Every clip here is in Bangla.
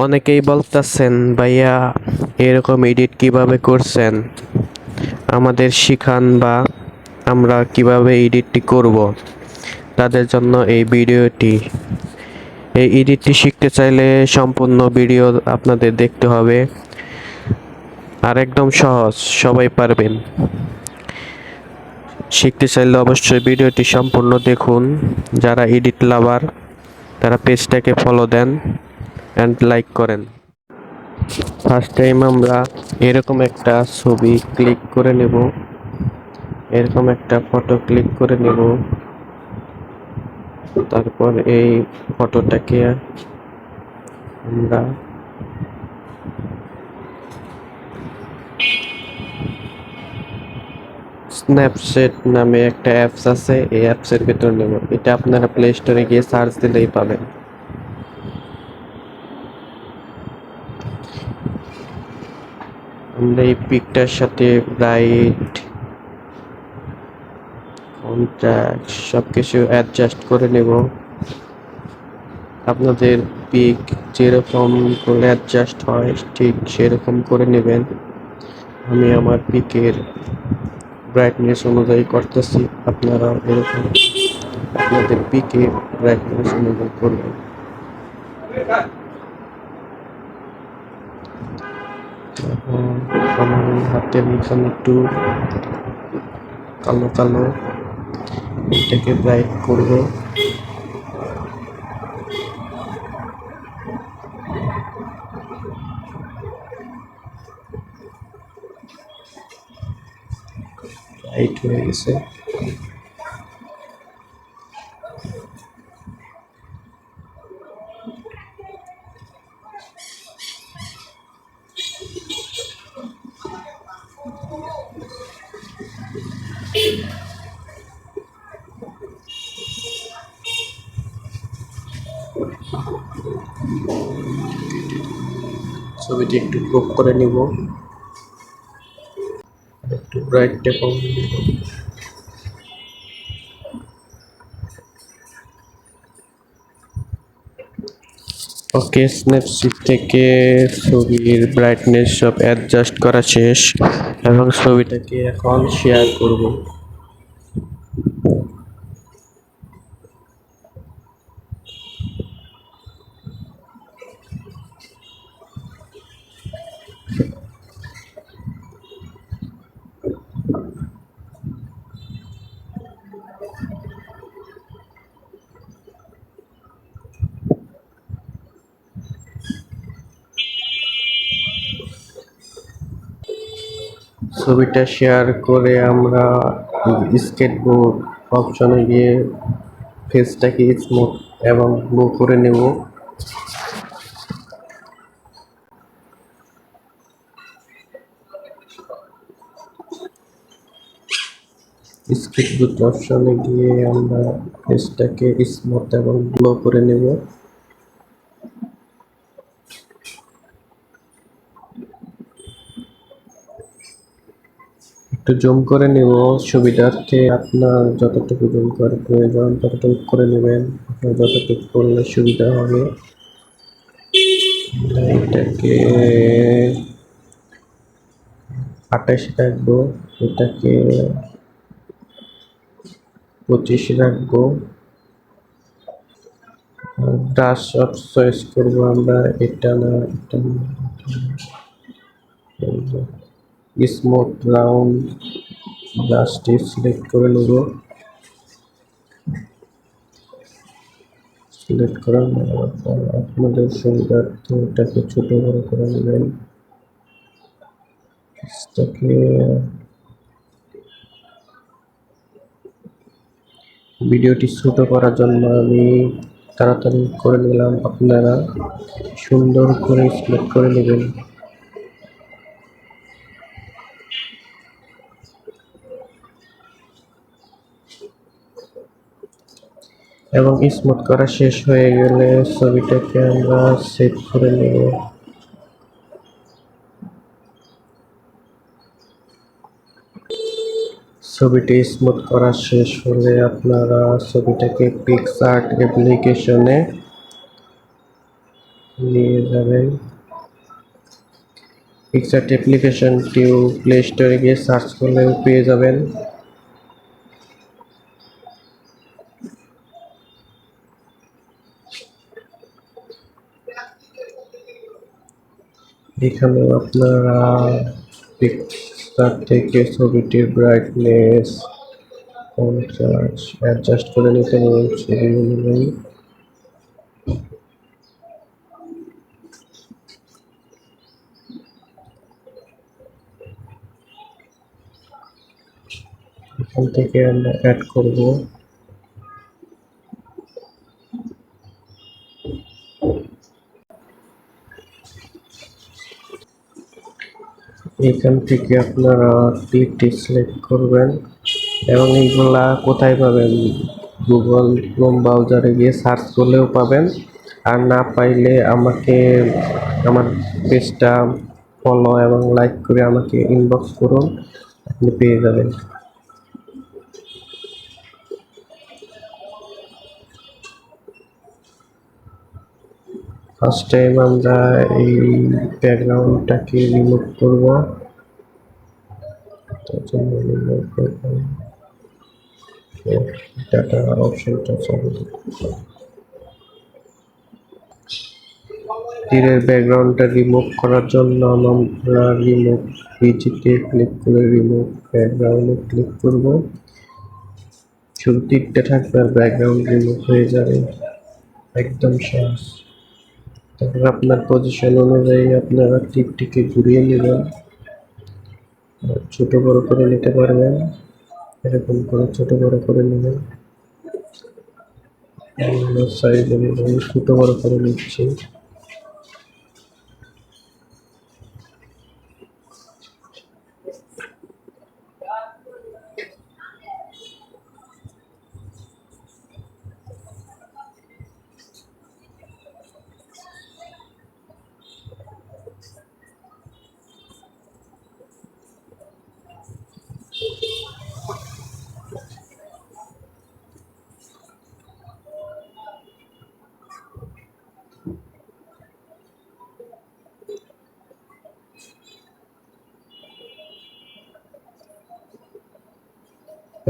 অনেকেই বলতেছেন ভাইয়া এরকম এডিট কিভাবে করছেন, আমাদের শিখান বা আমরা কিভাবে এডিটটি করব। তাদের জন্য এই ভিডিওটি। এই এডিটটি শিখতে চাইলে সম্পূর্ণ ভিডিও আপনাদের দেখতে হবে, আর একদম সহজ, সবাই পারবেন। শিখতে চাইলে অবশ্যই ভিডিওটি সম্পূর্ণ দেখুন। যারা এডিট লাভার তারা পেজটাকে ফলো দেন অ্যান্ড লাইক করেন। ফার্স্ট টাইম আমরা এরকম একটা ছবি ক্লিক করে নেব, এরকম একটা ফটো ক্লিক করে নেব। তারপর এই ফটোটাকে আমরা স্ন্যাপচ্যাট নামে একটা অ্যাপস আছে, এই অ্যাপসের ভেতর নেব। এটা আপনারা প্লে স্টোরে গিয়ে সার্চ দিলেই পাবেন। আমরা এই পিকটার সাথে ব্রাইট, কন্ট্রাস্ট সবকিছু অ্যাডজাস্ট করে নেব। আপনাদের পিক যেরকম করে অ্যাডজাস্ট হয় ঠিক সেরকম করে নেবেন। আমি আমার পিকের ব্রাইটনেস অনুযায়ী করতেছি, আপনারা এরকম আপনাদের পিকে ব্রাইটনেস অনুযায়ী করবেন। আমার হাতের নিখান একটু কালো কালো, এটাকে ব্রাইট করব। ব্রাইট হয়ে গেছে। ছবিটি একটু ক্রপ করে নিব, একটু ব্রাইটটা কম। ওকে, স্ন্যাপসিট থেকে ছবির ব্রাইটনেস সব অ্যাডজাস্ট করা শেষ এবং ছবিটাকে এখন শেয়ার করব। ছবিটা শেয়ার করে আমরা স্কেটবোর্ড অপশনে গিয়ে ফেসটাকে স্মুথ এবং গ্লো করে নেব। স্কেটবোর্ড অপশনে গিয়ে আমরা ফেসটাকে স্মুথ এবং গ্লো করে নেব। একটু জুম করে নেব ছবিটাতে, আপনার যতটুকু জুম করার প্রয়োজন ততটুকু করে নেবেন। আপনার যতটুকু করলে সুবিধা হবে। এটাকে 28 রাখবো, এটাকে 25 রাখবো। ব্রাশ অফ চয়েস করবো আমরা, এটা না এটা না, স্মুথ রাউন্ড ব্রাশটি সিলেক্ট করে নেব। সিলেক্ট করার পর আপনাদের সুবিধার্থে এটাকে ছোট বড় করে নেবেন। ভিডিওটি ছোট করার জন্য আমি তাড়াতাড়ি করে নিলাম, আপনারা সুন্দর করে সিলেক্ট করে নেবেন। এবং স্মুথ করা শেষ হয়ে গেলে ছবিটাকে আমরা সেভ করে নেব। ছবিটি স্মুথ করা শেষ হলে আপনারা ছবিটাকে পিক্সআর্ট অ্যাপ্লিকেশনে নিয়ে যাবেন। পিকচারটি অ্যাপ্লিকেশনটি প্লে স্টোরে গিয়ে সার্চ করলেও পেয়ে যাবেন। এখানে আপনারা পিকচার থেকে ছবিটির ব্রাইটনেস 50 অ্যাডজাস্ট করে নিতে পারবেন ছবি অনুযায়ী। এখান থেকে আমরা অ্যাড করব। এখান থেকে আপনারা টিকটি সিলেক্ট করবেন এবং এইগুলা কোথায় পাবেন? গুগল ক্রোম ব্রাউজারে গিয়ে সার্চ করলেও পাবেন, আর না পাইলে আমাকে আমার পেজটা ফলো এবং লাইক করে আমাকে ইনবক্স করুন, আপনি পেয়ে যাবেন। ফার্স্ট টাইম আমরা এই ব্যাকগ্রাউন্ডটাকে রিমুভ করব। তার জন্য রিমুভ করব, ডাটা অপশনটা চালু। তীরের ব্যাকগ্রাউন্ডটা রিমুভ করার জন্য আমরা রিমুভ পিজিতে ক্লিক করে রিমুভ ব্যাকগ্রাউন্ডে ক্লিক করব। শুধু তীরটা থাকবে আর ব্যাকগ্রাউন্ড রিমুভ হয়ে যাবে, একদম সহজ। তারপর আপনার পজিশন অনুযায়ী আপনারা তীরটিকে ঘুরিয়ে নেবেন, ছোট বড় করে নিতে পারবেন। এরকম করে ছোট বড় করে নেবেন, সাইজ অনুযায়ী ছোট বড় করে নিচ্ছি।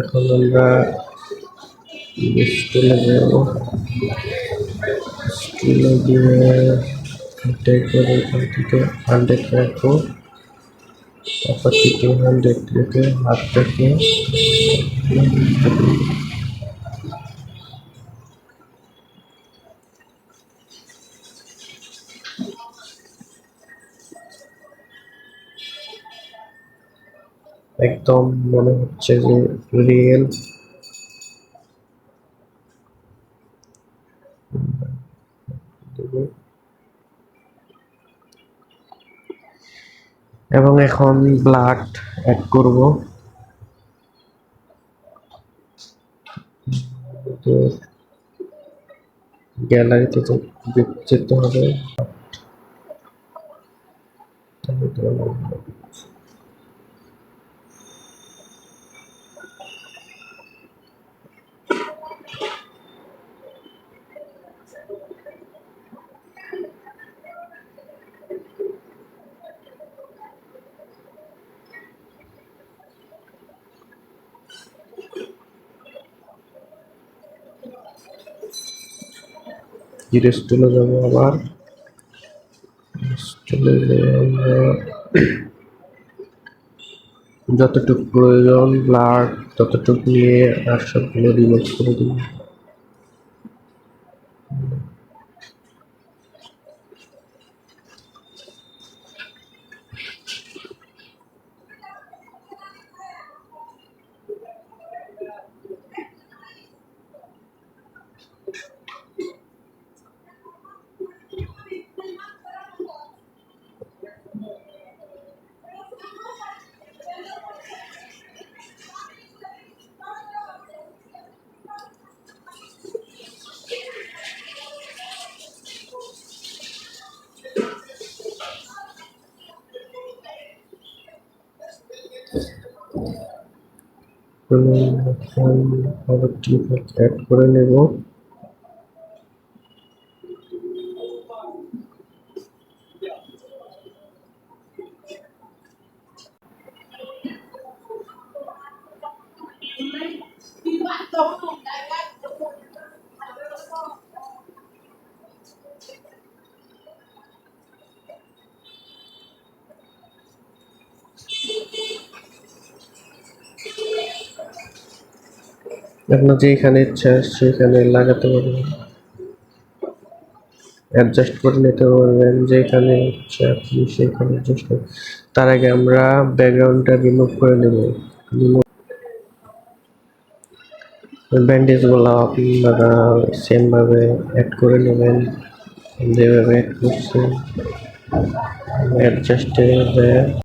এখন আমরা স্টুলে যাব, স্টুলে গিয়ে এটাই করে এখান থেকে 100 রাখবো। তারপর থেকে 100 রেখে হাতটাকে একদম মনে হচ্ছে যে রিয়েল। এবং এখন ব্লাড অ্যাড করব। গ্যালারিতে যেতে হবে। স্টুলে যাবো, আবার স্টুলে আমরা যতটুকু প্রয়োজন ব্লাড ততটুকু নিয়ে আর সবগুলো রিমুভ করে দিব। এখন পরবর্তী অ্যাড করে নেব। আপনার যেখানে ইচ্ছা সেখানে লাগাতে পারবেন, অ্যাডজাস্ট করে নিতে পারবেন, যেখানে ইচ্ছা আপনি সেখানে অ্যাডজাস্ট করবেন। তার আগে আমরা ব্যাকগ্রাউন্ডটা রিমুভ করে নেব। ব্যান্ডেজগুলো আপনারা সেমভাবে অ্যাড করে নেবেন, যেভাবে অ্যাড করছেন অ্যাডজাস্টে